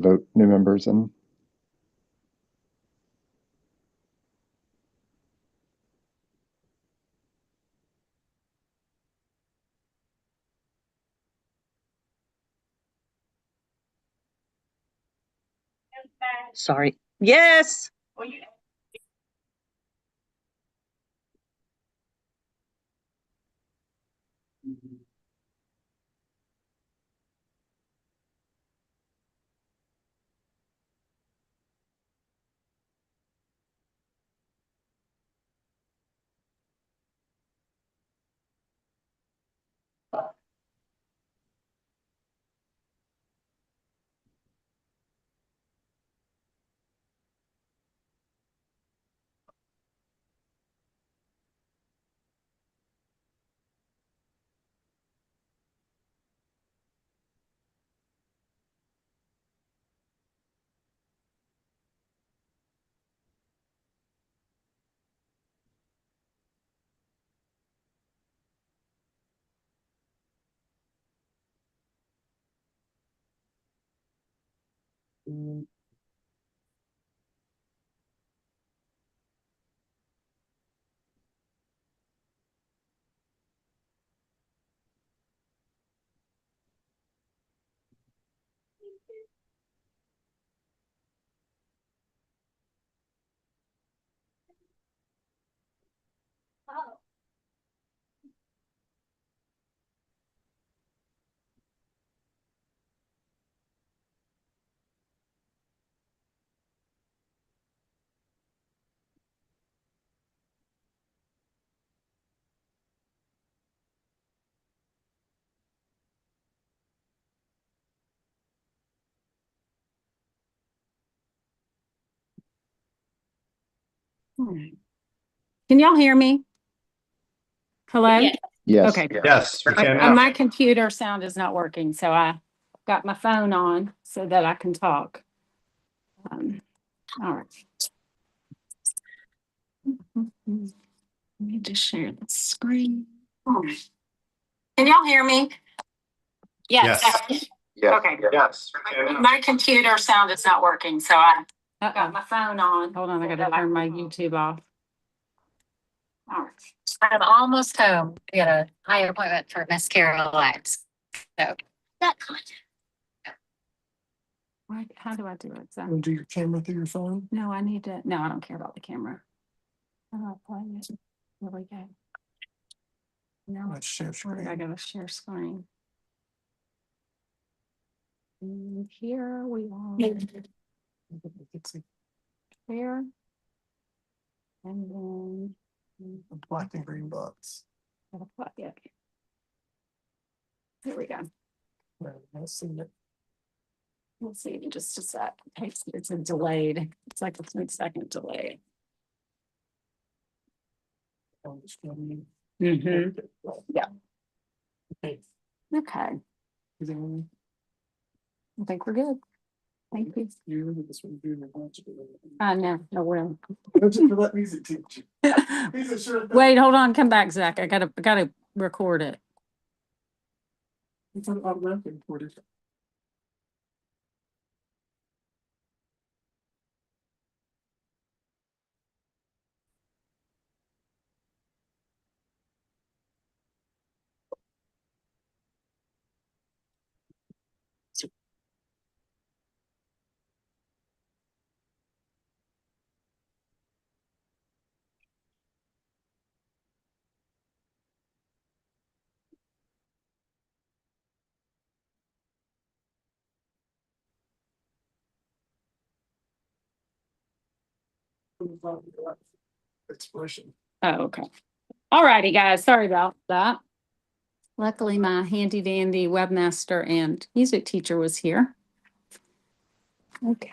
vote new members in. Sorry. Yes. Can y'all hear me? Hello? Yes. Yes. Okay. Yes, we can now. My computer sound is not working, so I got my phone on so that I can talk. All right. Let me just share the screen. Can y'all hear me? Yes. Okay. Yes. My computer sound is not working, so I got my phone on. Hold on, I gotta turn my YouTube off. All right. I'm almost home. I got a high appointment for mascara lights. So that content. How do I do it? So, Do your camera through your phone? no, I need to, no, I don't care about the camera. How do I play it? There we go. No, Let's share where did I screen. gotta share screen? And here we are. Share. And then The black and green box. gotta plug it. There we go. Let's see it. We'll see in just a sec. It's a delayed. It's like a 10-second delay. On the screen. Mm-hmm. Yeah. Okay. Okay. Is it on? I think we're good. Thank you. You look at this one, do the watch. No, we're. Just let music teach you. He's a sure thing. Wait, hold on. Come back, Zach. I gotta record it. It's an automatic recording. Expression. Oh, okay. All righty, guys. Sorry about that. Luckily, my handy dandy webmaster and music teacher was here. Okay.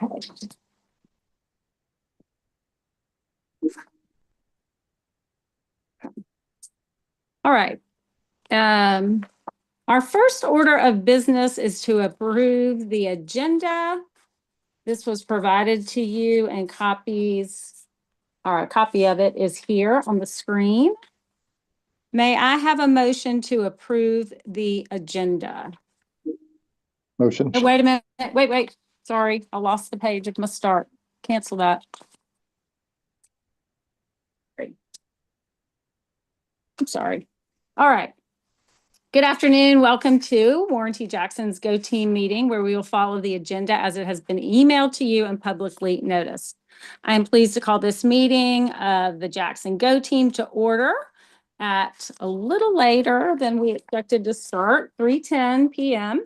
All right. Our first order of business is to approve the agenda. This was provided to you and copies, or a copy of it is here on the screen. May I have a motion to approve the agenda? Motion. Oh, wait a minute. Wait. Sorry, I lost the page of my start. Cancel that. Great. I'm sorry. All right. Good afternoon. Welcome to Warren T. Jackson's Go Team meeting, where we will follow the agenda as it has been emailed to you and publicly noticed. I am pleased to call this meeting of the Jackson Go Team to order at a little later than we expected to start, 3:10 p.m.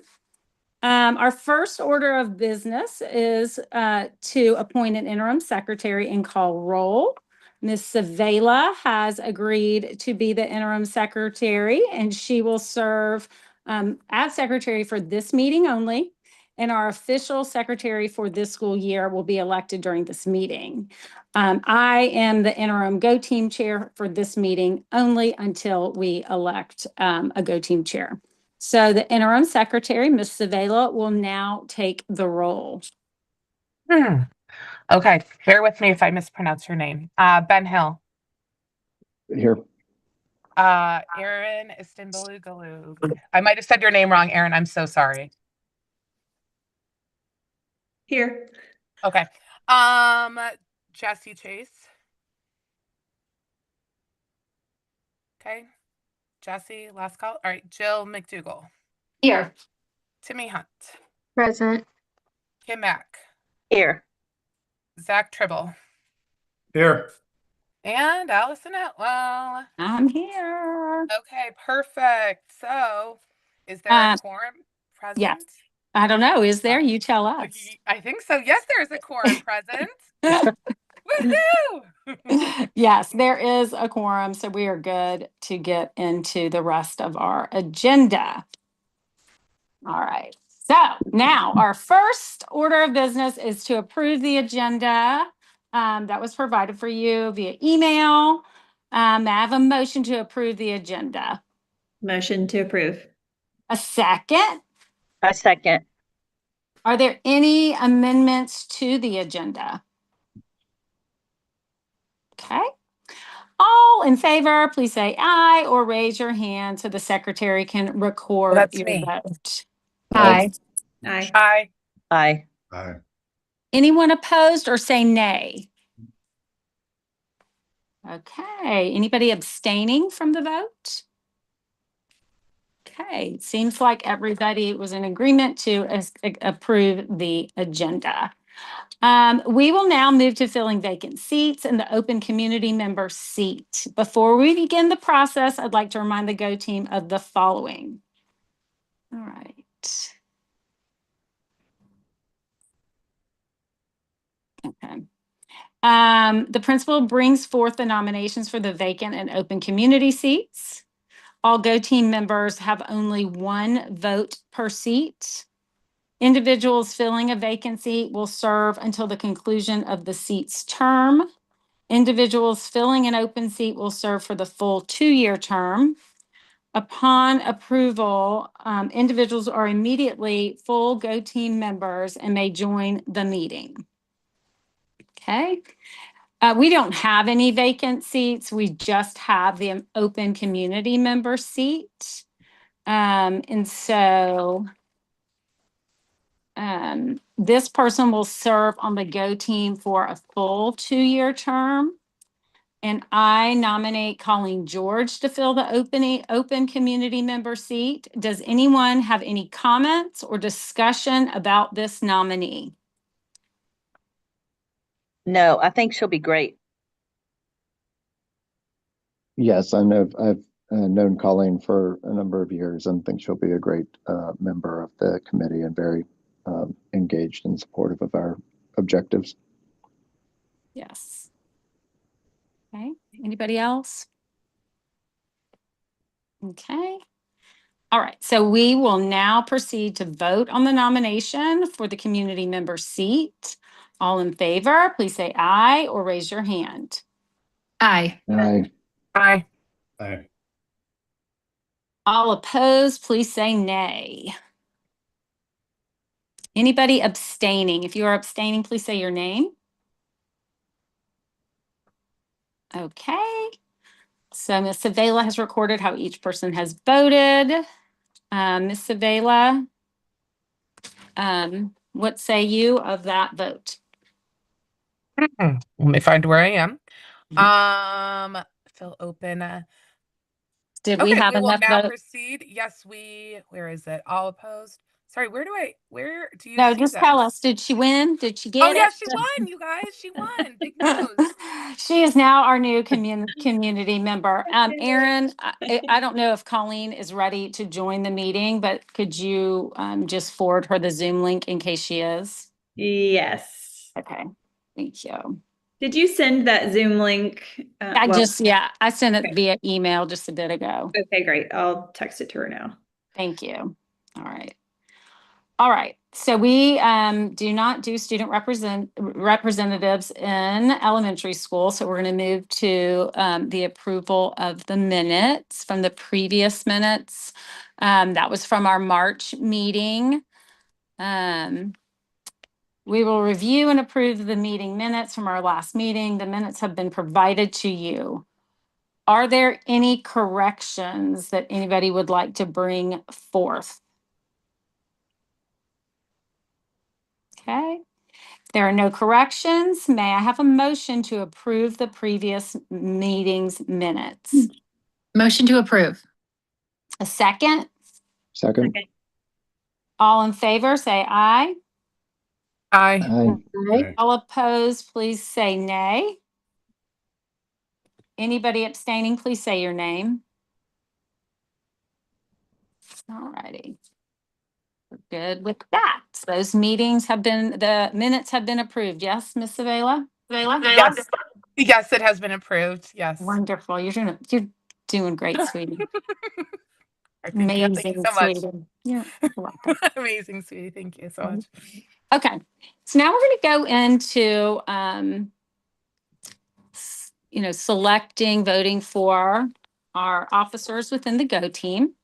Our first order of business is to appoint an interim secretary and call roll. Ms. Savela has agreed to be the interim secretary, and she will serve as secretary for this meeting only. And our official secretary for this school year will be elected during this meeting. I am the interim Go Team chair for this meeting only until we elect a Go Team chair. So the interim secretary, Ms. Savela, will now take the role. Okay, bear with me if I mispronounce your name. Ben Hill. Here. Aaron Istanbuloglu. I might have said your name wrong, Aaron. I'm so sorry. Here. Okay. Jesse Chase. Okay. Jesse, last call. All right. Jill McDougall. Here. Timmy Hunt. Present. Kim Mack. Here. Zach Tribble. Here. And Allison Atwell. I'm here. Okay, perfect. So, is there a quorum present? Yes. I don't know. Is there? You tell us. I think so. Yes, there is a quorum present. Woohoo! Yes, there is a quorum, so we are good to get into the rest of our agenda. All right. So now our first order of business is to approve the agenda that was provided for you via email. May I have a motion to approve the agenda? Motion to approve. A second? A second. Are there any amendments to the agenda? Okay. All in favor, please say aye or raise your hand so the secretary can record That's your me. vote. Aye. Aye. Aye. Aye. Aye. Anyone opposed or say nay? Okay. Anybody abstaining from the vote? Okay. Seems like everybody was in agreement to approve the agenda. We will now move to filling vacant seats in the open community member seat. Before we begin the process, I'd like to remind the Go Team of the following. All right. Okay. The principal brings forth the nominations for the vacant and open community seats. All Go Team members have only one vote per seat. Individuals filling a vacancy will serve until the conclusion of the seat's term. Individuals filling an open seat will serve for the full 2-year term. Upon approval, individuals are immediately full Go Team members and may join the meeting. Okay. We don't have any vacant seats. We just have the open community member seat. And so this person will serve on the Go Team for a full 2-year term. And I nominate Colleen George to fill the open community member seat. Does anyone have any comments or discussion about this nominee? No, I think she'll be great. Yes, I've known Colleen for a number of years and think she'll be a great member of the committee and very engaged and supportive of our objectives. Yes. Okay. Anybody else? Okay. All right. So we will now proceed to vote on the nomination for the community member seat. All in favor, please say aye or raise your hand. Aye. Aye. Aye. Aye. All opposed, please say nay. Anybody abstaining? If you are abstaining, please say your name. Okay. So Ms. Savela has recorded how each person has voted. Ms. Savela, What say you of that vote? Let me find where I am. Still open. Did we Okay, have we will enough now vote? proceed. Yes, where is it? All opposed. Sorry, where do you No, see just tell us, this? did she win? Did she Oh get yeah, it? she won, you guys. She won. Big news. She is now our new community member. Aaron, I don't know if Colleen is ready to join the meeting, but could you just forward her the Zoom link in case she is? Yes. Okay, thank you. Did you send that Zoom link? I sent it Okay. via email just a bit ago. Okay, great. I'll text it to her now. Thank you. All right. All right. So we do not do student representatives in elementary school. So we're going to move to the approval of the minutes from the previous minutes. That was from our March meeting. We will review and approve the meeting minutes from our last meeting. The minutes have been provided to you. Are there any corrections that anybody would like to bring forth? Okay. There are no corrections. May I have a motion to approve the previous meeting's minutes? Motion to approve. A second? Second. Okay. All in favor, say aye. Aye. Aye. All opposed, please say nay. Anybody abstaining, please say your name. All righty. We're good with that. Those meetings have been, the minutes have been approved. Yes, Ms. Avila? Yes. Yes, it has been approved. Yes. Wonderful. You're doing great, sweetie. Thank you. Thank you Amazing, so much. sweetie. Yeah, you're welcome. Amazing, sweetie. Thank you so much. Okay, so now we're going to go into, selecting, voting for our officers within the GO team.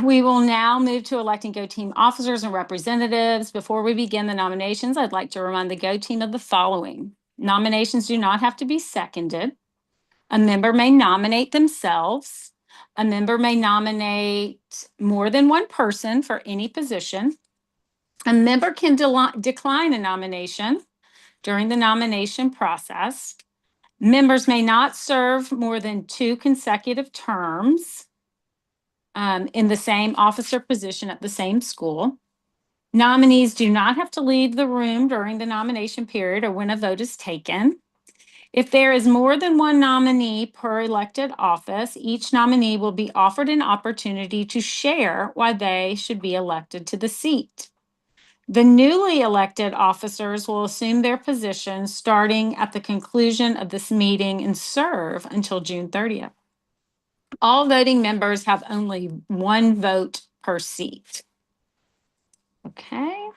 We will now move to electing GO team officers and representatives. Before we begin the nominations, I'd like to remind the GO team of the following. Nominations do not have to be seconded. A member may nominate themselves. A member may nominate more than one person for any position. A member can decline a nomination during the nomination process. Members may not serve more than 2 consecutive terms in the same officer position at the same school. Nominees do not have to leave the room during the nomination period or when a vote is taken. If there is more than one nominee per elected office, each nominee will be offered an opportunity to share why they should be elected to the seat. The newly elected officers will assume their positions starting at the conclusion of this meeting and serve until June 30th. All voting members have only one vote per seat. Okay,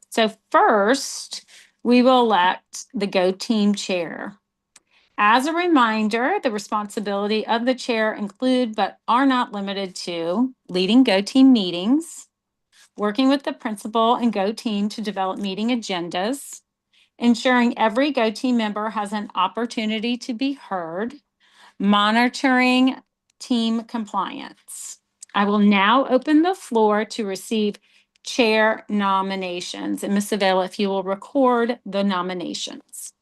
so first, we will elect the GO team chair. As a reminder, the responsibility of the chair include but are not limited to leading GO team meetings, working with the principal and GO team to develop meeting agendas, ensuring every GO team member has an opportunity to be heard, monitoring team compliance. I will now open the floor to receive chair nominations. And Ms. Avila, if you will record the nominations.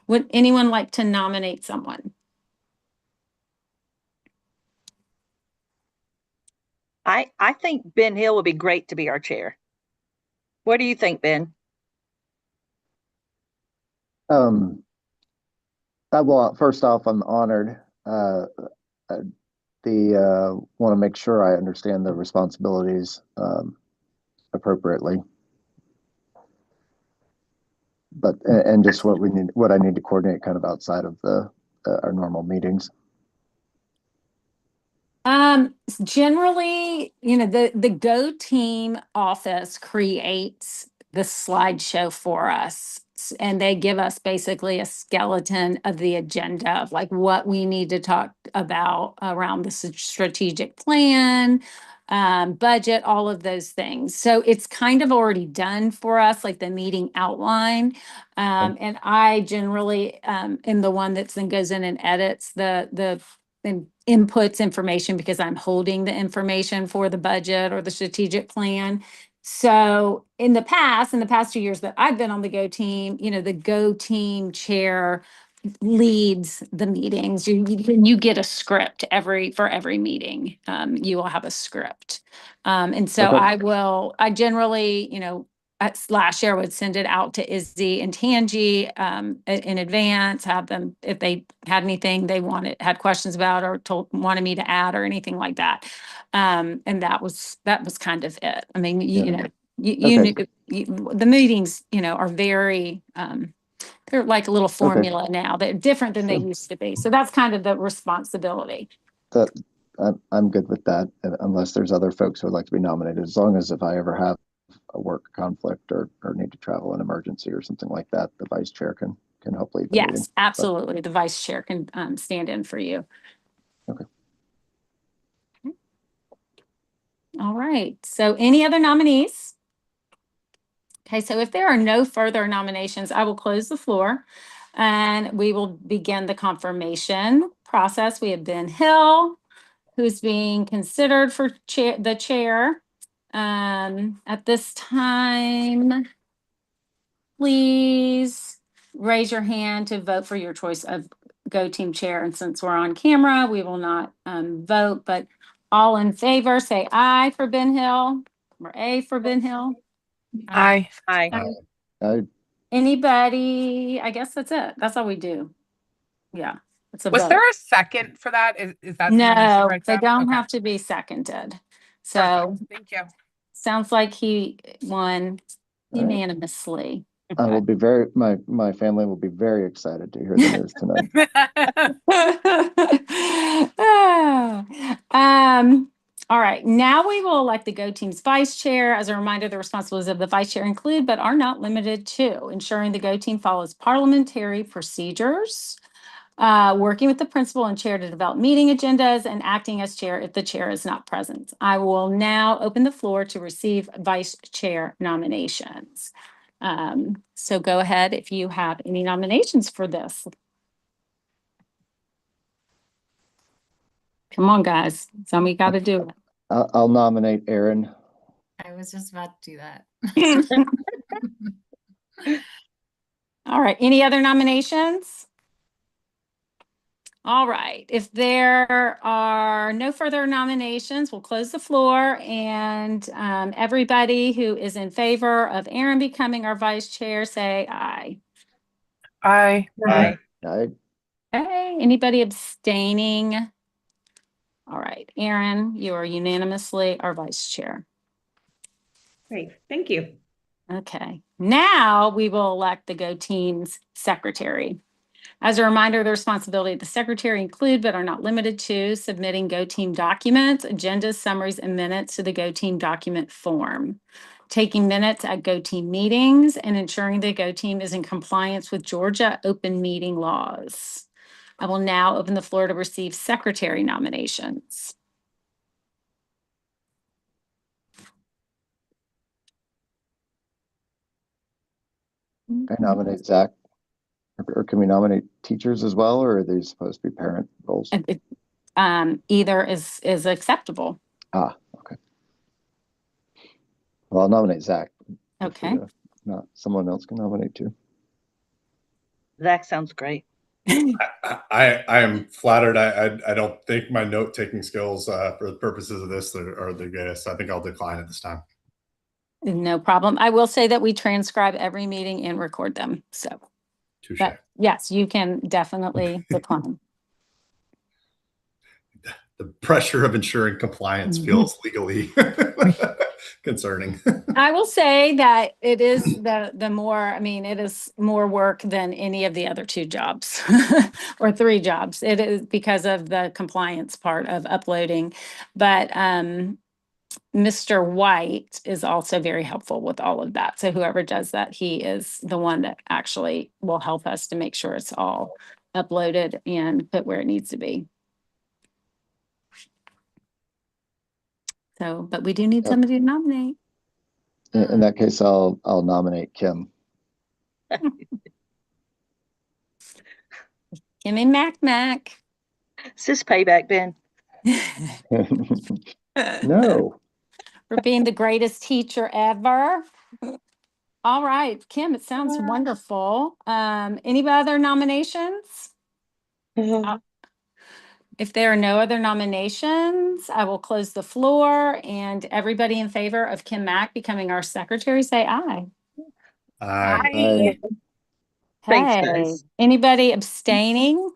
Would anyone like to nominate someone? I think Ben Hill would be great to be our chair. What do you think, Ben? Well, first off, I'm honored. Want to make sure I understand the responsibilities appropriately, but and just what I need to coordinate kind of outside of our normal meetings. Generally, the GO team office creates the slideshow for us. And they give us basically a skeleton of the agenda of like what we need to talk about around the strategic plan, budget, all of those things. So it's kind of already done for us, like the meeting outline. And I generally am the one that then goes in and edits the inputs information because I'm holding the information for the budget or the strategic plan. So in the past 2 years that I've been on the Go team, the Go team chair leads the meetings. You get a script for every meeting. You will have a script. And so Okay. I generally, last year I would send it out to Izzy and Tangi in advance, have them, if they had anything they had questions about or wanted me to add or anything like that. And that was kind of it. I mean, Okay. the meetings, are very, they're like a little Okay. formula now. They're different than they Sure. used to be. So that's kind of the responsibility. That I'm good with that, unless there's other folks who would like to be nominated. As long as if I ever have a work conflict or need to travel an emergency or something like that, the vice chair can help lead the meeting. Yes, absolutely. The vice chair can stand in for you. Okay. All right. So any other nominees? Okay, so if there are no further nominations, I will close the floor and we will begin the confirmation process. We have Ben Hill, who's being considered for the chair. At this time, please raise your hand to vote for your choice of Go Team chair. And since we're on camera, we will not vote, but all in favor, say aye for Ben Hill or A for Ben Hill. Aye. Aye. Anybody? I guess that's it. That's all we do. Yeah, it's a Was vote. there a second for that? Is that something I should No, write they down? don't Okay. have to be seconded. So Perfect. Thank you. sounds like he won All right. unanimously. I will be my family will be very excited to hear the news tonight. All right, now we will elect the Go Team's vice chair. As a reminder, the responsibilities of the vice chair include, but are not limited to, ensuring the Go Team follows parliamentary procedures, working with the principal and chair to develop meeting agendas, and acting as chair if the chair is not present. I will now open the floor to receive vice chair nominations. So go ahead if you have any nominations for this. Come on, guys. Somebody got to do I'll nominate Aaron. I was just about to do that. it. All right. Any other nominations? All right. If there are no further nominations, we'll close the floor. And everybody who is in favor of Aaron becoming our vice chair, say aye. Aye. Aye. I Okay. Anybody abstaining? All right. Aaron, you are unanimously our vice chair. Great, thank you. Okay. Now we will elect the Go Team's secretary. As a reminder, the responsibility of the secretary include, but are not limited to, submitting Go Team documents, agendas, summaries, and minutes to the Go Team document form, taking minutes at Go Team meetings, and ensuring the Go Team is in compliance with Georgia open meeting laws. I will now open the floor to receive secretary nominations. nominate Zach. Or can we nominate teachers as well, or are they supposed to be parent roles? Either is acceptable. Okay. Well, I'll nominate Zach. Okay. Not someone else can nominate too. Zach sounds great. I am flattered. I don't think my note taking skills for the purposes of this are the greatest. I think I'll decline at this time. No problem. I will say that we transcribe every meeting and record them. So, Touche. but yes, you can definitely decline. The pressure of ensuring compliance feels legally concerning. I will say that it is the more, I mean, it is more work than any of the other 2 jobs or 3 jobs. It is because of the compliance part of uploading. But Mr. White is also very helpful with all of that. So whoever does that, he is the one that actually will help us to make sure it's all uploaded and put where it needs to be. So, but we do need somebody to nominate. In that case, I'll nominate Kim. Kimmy Mac. Is this payback, Ben? No. for being the greatest teacher ever. All right, Kim, it sounds wonderful. Any other nominations? If there are no other nominations, I will close the floor, and everybody in favor of Kim Mack becoming our secretary, say aye. Hi. Thanks, Hey, guys. anybody abstaining?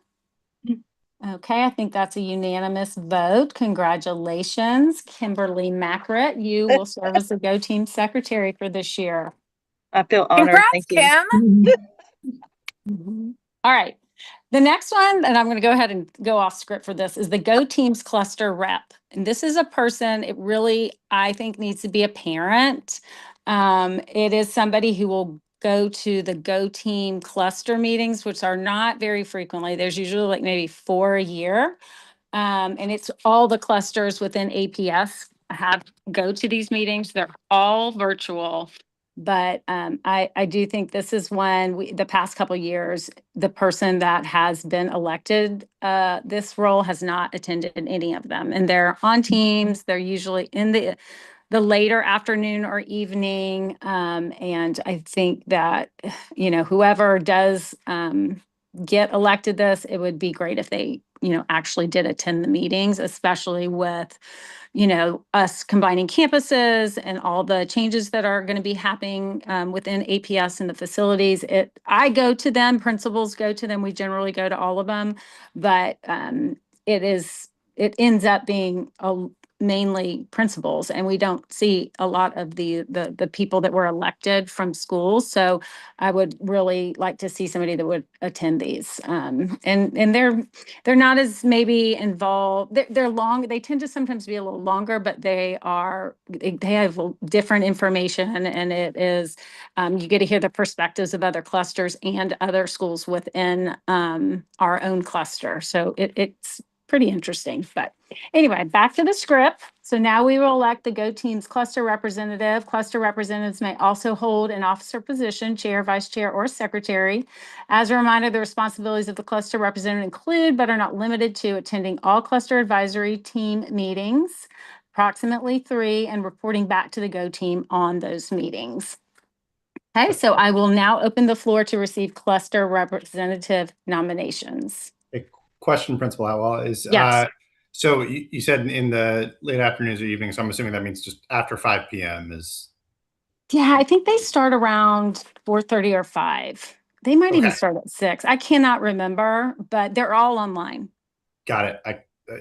Okay, I think that's a unanimous vote. Congratulations, Kimberly Mackret. You will serve as the Go Team secretary for this year. I feel honored. Congrats, Thank you. Kim. All right. The next one, and I'm going to go ahead and go off script for this, is the Go Teams Cluster Rep. And this is a person, it really, I think, needs to be a parent. It is somebody who will go to the Go Team cluster meetings, which are not very frequently. There's usually like maybe 4 a year. And it's all the clusters within APS have go to these meetings. They're all virtual. But I do think this is when the past couple years, the person that has been elected this role has not attended any of them. And they're on teams. They're usually in the later afternoon or evening. And I think that, whoever does get elected this, it would be great if they, actually did attend the meetings, especially with us combining campuses and all the changes that are going to be happening within APS and the facilities. I go to them, principals go to them. We generally go to all of them, but it ends up being mainly principals, and we don't see a lot of the people that were elected from schools. So I would really like to see somebody that would attend these. And they're not as maybe involved. They're long. They tend to sometimes be a little longer, but they have different information, and it is you get to hear the perspectives of other clusters and other schools within our own cluster. So it's pretty interesting. But anyway, back to the script. So now we will elect the Go Teams cluster representative. Cluster representatives may also hold an officer position, chair, vice chair, or secretary. As a reminder, the responsibilities of the cluster representative include, but are not limited to, attending all cluster advisory team meetings, approximately 3, and reporting back to the Go Team on those meetings. Okay, so I will now open the floor to receive cluster representative nominations. A question, Principal Atwell, is Yes. so you said in the late afternoons or evenings, so I'm assuming that means just after 5 p.m. is. Yeah, I think they start around 4:30 or 5. They might even Okay. start at 6. I cannot remember, but they're all online. Got it.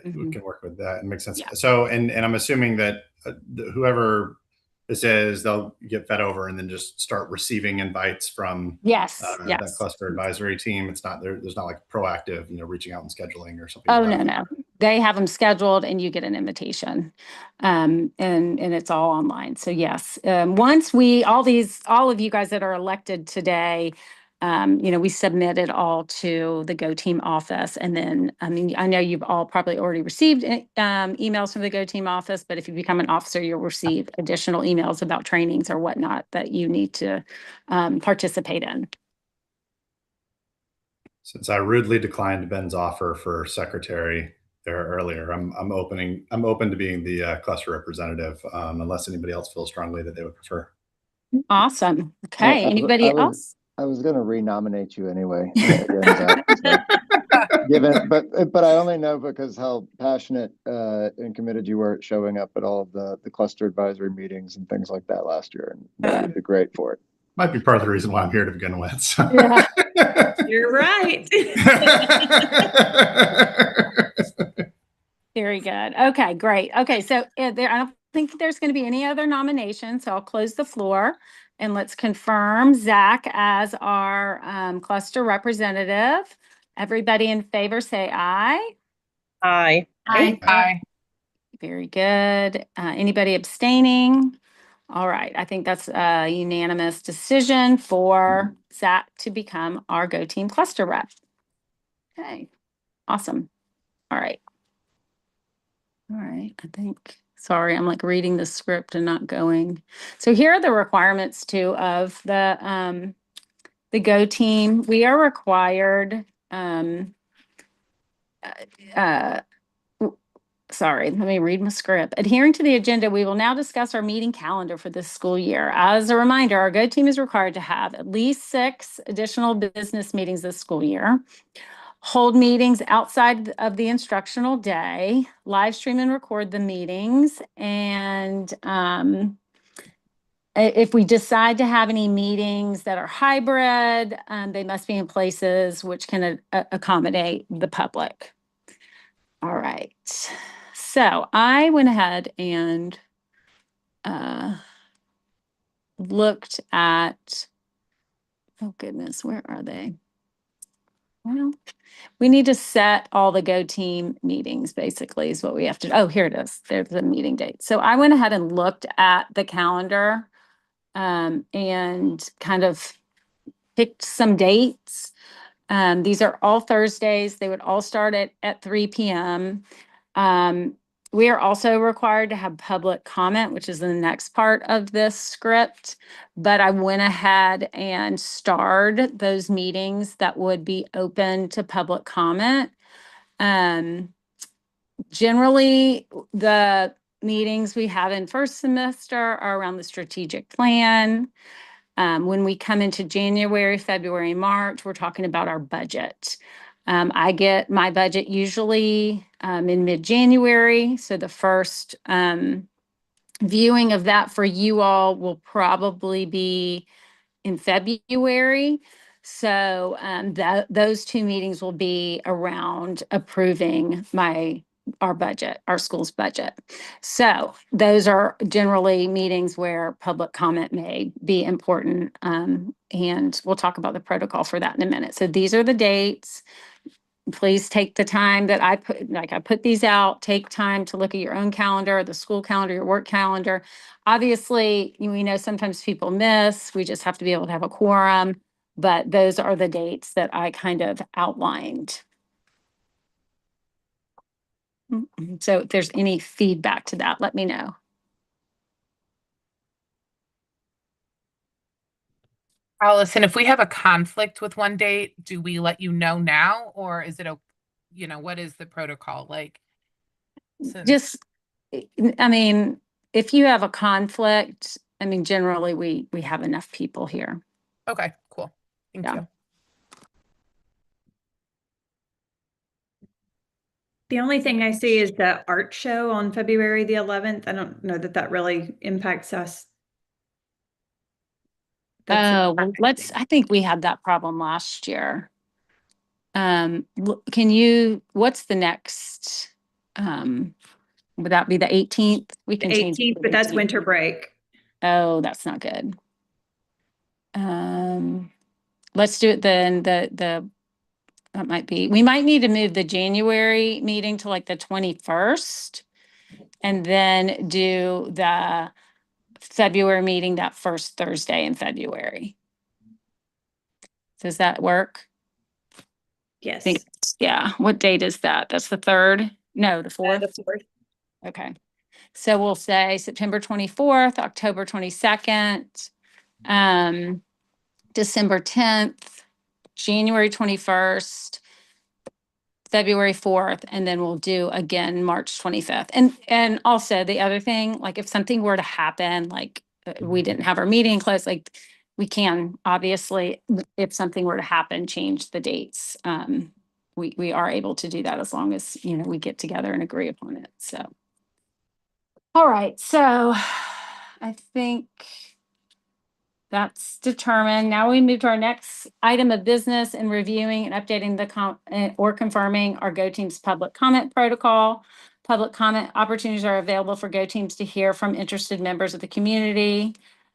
We Mhm. can work with that. It makes sense. Yeah. So, and I'm assuming that whoever this is, they'll get fed over and then just start receiving invites from Yes, that yes. cluster advisory team. It's not there. There's not like proactive, reaching out and scheduling or something. Oh, no. They have them scheduled and you get an invitation. And it's all online. So yes, once all of you guys that are elected today, we submit it all to the Go Team office. And then, I mean, I know you've all probably already received emails from the Go Team office, but if you become an officer, you'll receive additional emails about trainings or whatnot that you need to participate in. Since I rudely declined Ben's offer for secretary there earlier, I'm open to being the cluster representative, unless anybody else feels strongly that they would prefer. Awesome. Okay. Anybody else? I was going to renominate you anyway, again, Zach. So, but I only know because how passionate and committed you were at showing up at all of the cluster advisory meetings and things like that last year, and that you'd be great for it. Might be part of the reason why I'm here to begin with. So. Yeah. You're right. Very good. Okay, great. Okay, so I don't think there's going to be any other nominations, so I'll close the floor and let's confirm Zach as our cluster representative. Everybody in favor say aye. Aye. Hi. Very good. Anybody abstaining? All right, I think that's a unanimous decision for Zach to become our Go Team cluster rep. Okay, awesome. All right. All right, I think, sorry, I'm like reading the script and not going. So here are the requirements too of the Go Team. We are required, Sorry, let me read my script. Adhering to the agenda, we will now discuss our meeting calendar for this school year. As a reminder, our Go team is required to have at least 6 additional business meetings this school year, hold meetings outside of the instructional day, live stream and record the meetings, and if we decide to have any meetings that are hybrid, they must be in places which can accommodate the public. All right. So I went ahead and looked at, oh goodness, where are they? Well, we need to set all the Go team meetings, basically, is what we have to do. Oh, here it is. There's the meeting date. So I went ahead and looked at the calendar and kind of picked some dates. These are all Thursdays. They would all start at 3 p.m. We are also required to have public comment, which is the next part of this script. But I went ahead and starred those meetings that would be open to public comment. Generally, the meetings we have in first semester are around the strategic plan. When we come into January, February, March, we're talking about our budget. I get my budget usually in mid-January. So the first viewing of that for you all will probably be in February. So those 2 meetings will be around approving our budget, our school's budget. So those are generally meetings where public comment may be important. And we'll talk about the protocol for that in a minute. So these are the dates. Please take the time that I put these out, take time to look at your own calendar, the school calendar, your work calendar. Obviously, we know sometimes people miss. We just have to be able to have a quorum, but those are the dates that I kind of outlined. So if there's any feedback to that, let me know. Allison, if we have a conflict with one date, do we let you know now, or is it what is the protocol like? Just, I mean, if you have a conflict, I mean, generally we have enough people here. Okay, cool. Thank Yeah. you. The only thing I see is the art show on February the 11th. I don't know that really impacts us. Well, I think we had that problem last year. What's the next, would that be the 18th? We The can change it 18th, to but that's 18th. winter break. Oh, that's not good. Let's do it then, that might be, we might need to move the January meeting to like the 21st and then do the February meeting that first Thursday in February. Does that work? Yes. Yeah. What date is that? That's the 3rd? No, the 4th? The 4th. Okay. So we'll say September 24th, October 22nd, December 10th, January 21st, February 4th, and then we'll do again March 25th. And also the other thing, like if something were to happen, like we didn't have our meeting close, like we can obviously, if something were to happen, change the dates. We are able to do that as long as, we get together and agree upon it. So, all right. So I think that's determined. Now we move to our next item of business and reviewing and updating or confirming our Go Teams public comment protocol. Public comment opportunities are available for Go Teams to hear from interested members of the community.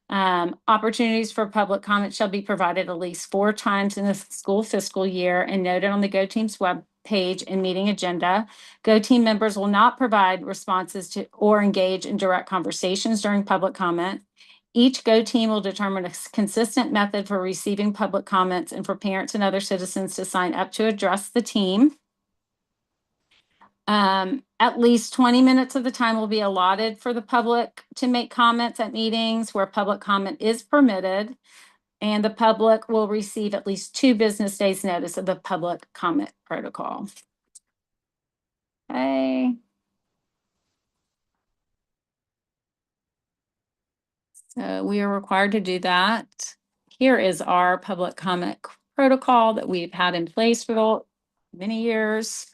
Opportunities for public comment shall be provided at least 4 times in the school fiscal year and noted on the Go Teams web page and meeting agenda. Go Team members will not provide responses to or engage in direct conversations during public comment. Each Go Team will determine a consistent method for receiving public comments and for parents and other citizens to sign up to address the team. At least 20 minutes of the time will be allotted for the public to make comments at meetings where public comment is permitted, and the public will receive at least 2 business days notice of the public comment protocol. Okay. So we are required to do that. Here is our public comment protocol that we've had in place for many years.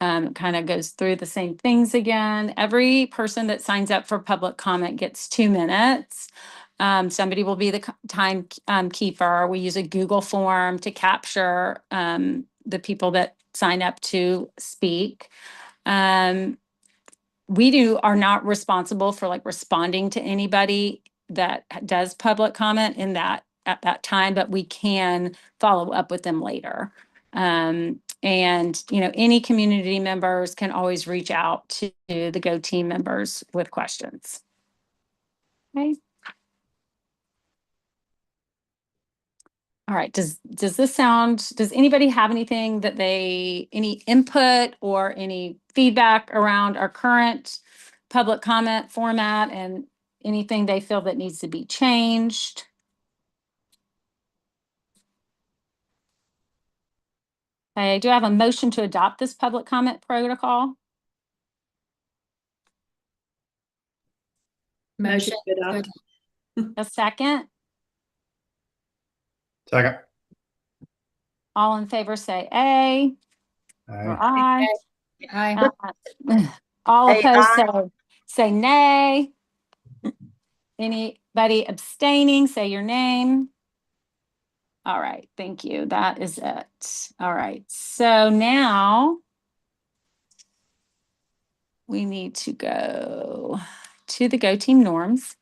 It kind of goes through the same things again. Every person that signs up for public comment gets 2 minutes. Somebody will be the time keeper. We use a Google form to capture the people that sign up to speak. We are not responsible for like responding to anybody that does public comment in that at that time, but we can follow up with them later. And any community members can always reach out to the Go team members with questions. Okay. All right, does anybody have anything that any input or any feedback around our current public comment format and anything they feel that needs to be changed? Okay, do I have a motion to adopt this public comment protocol? Motion to adopt. A second? Second. All in favor say A or Aye. aye. Hi. All Hey, opposed aye. say nay. Anybody abstaining, say your name. All right, thank you. That is it. All right, so now we need to go to the Go Team norms.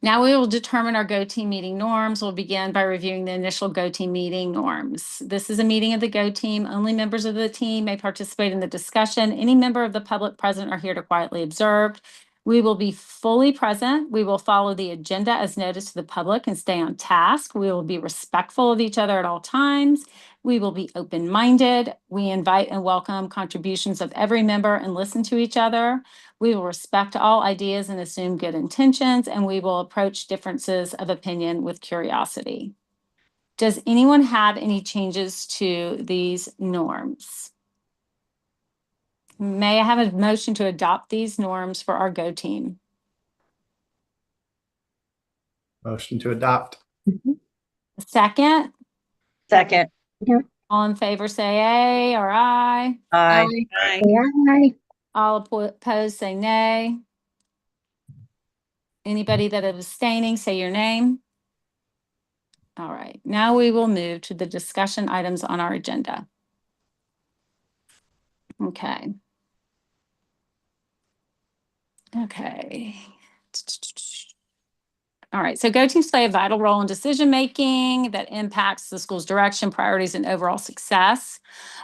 Now we will determine our Go Team meeting norms. We'll begin by reviewing the initial Go Team meeting norms. This is a meeting of the Go Team. Only members of the team may participate in the discussion. Any member of the public present are here to quietly observe. We will be fully present. We will follow the agenda as noticed to the public and stay on task. We will be respectful of each other at all times. We will be open-minded. We invite and welcome contributions of every member and listen to each other. We will respect all ideas and assume good intentions, and we will approach differences of opinion with curiosity. Does anyone have any changes to these norms? May I have a motion to adopt these norms for our Go team? Motion to adopt. Second? Second. All in favor say A or aye. Aye. Aye. All opposed say nay. Anybody that is abstaining, say your name. All right, now we will move to the discussion items on our agenda. Okay. Okay. All right, so Go teams play a vital role in decision-making that impacts the school's direction, priorities, and overall success.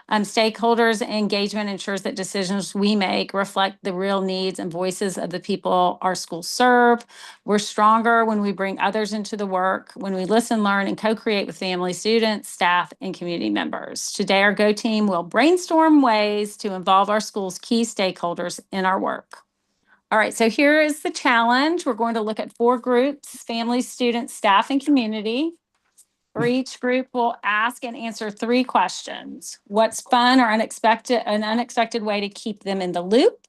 Stakeholders engagement ensures that decisions we make reflect the real needs and voices of the people our schools serve. We're stronger when we bring others into the work, when we listen, learn, and co-create with families, students, staff, and community members. Today, our Go team will brainstorm ways to involve our school's key stakeholders in our work. All right, so here is the challenge. We're going to look at 4 groups: families, students, staff, and community. For each group, we'll ask and answer 3 questions. What's fun or an unexpected way to keep them in the loop?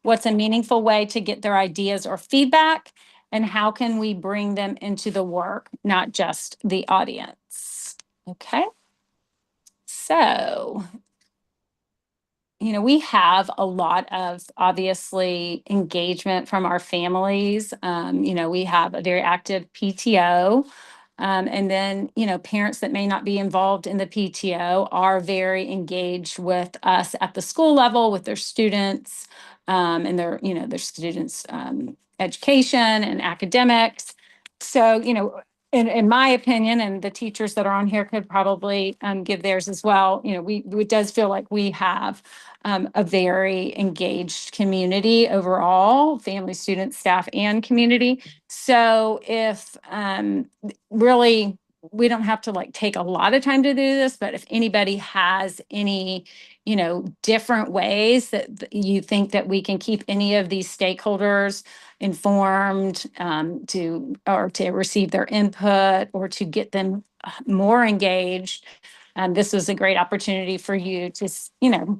What's a meaningful way to get their ideas or feedback? And how can we bring them into the work, not just the audience? Okay. So we have a lot of obviously engagement from our families. We have a very active PTO. And then, parents that may not be involved in the PTO are very engaged with us at the school level, with their students, and their students' education and academics. So, in my opinion, and the teachers that are on here could probably give theirs as well, it does feel like we have a very engaged community overall, family, students, staff, and community. So if really, we don't have to take a lot of time to do this, but if anybody has any, different ways that you think that we can keep any of these stakeholders informed, to receive their input or to get them more engaged, this was a great opportunity for you to,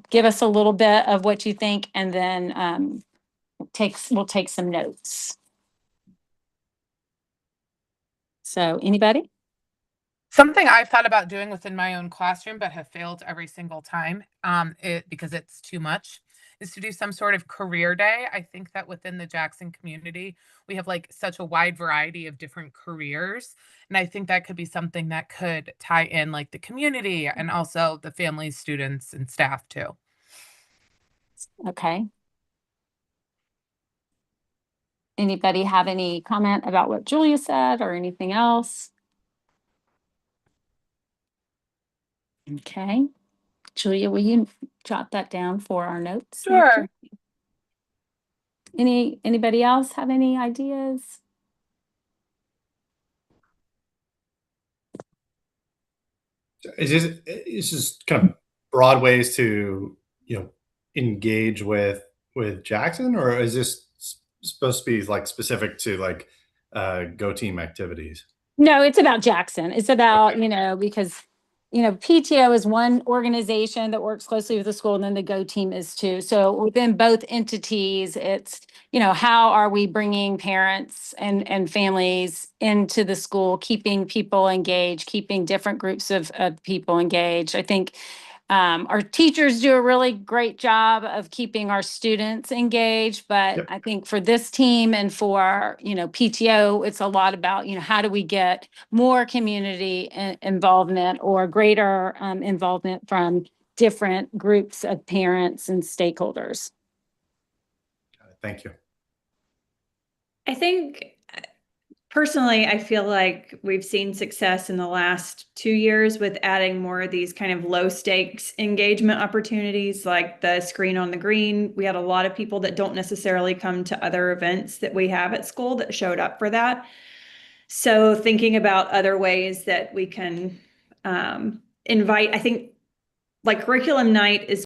give us a little bit of what you think, and then we'll take some notes. So anybody? Something I've thought about doing within my own classroom, but have failed every single time, because it's too much, is to do some sort of career day. I think that within the Jackson community, we have like such a wide variety of different careers. And I think that could be something that could tie in like the community and also the families, students, and staff too. Okay. Anybody have any comment about what Julia said or anything else? Okay. Julia, will you jot that down for our notes? Thank Sure. you. Anybody else have any ideas? Is just kind of broad ways to, engage with Jackson, or is this supposed to be like specific to like go team activities? No, it's about Jackson. It's about, Okay. because, PTO is one organization that works closely with the school, and then the Go team is too. So within both entities, it's, how are we bringing parents and families into the school, keeping people engaged, keeping different groups of people engaged. I think our teachers do a really great job of keeping our students engaged, but Yep. I think for this team and for, PTO, it's a lot about, how do we get more community involvement or greater involvement from different groups of parents and stakeholders. Thank you. I think personally, I feel like we've seen success in the last 2 years with adding more of these kind of low stakes engagement opportunities, like the screen on the green. We had a lot of people that don't necessarily come to other events that we have at school that showed up for that. So thinking about other ways that we can invite, I think like curriculum night is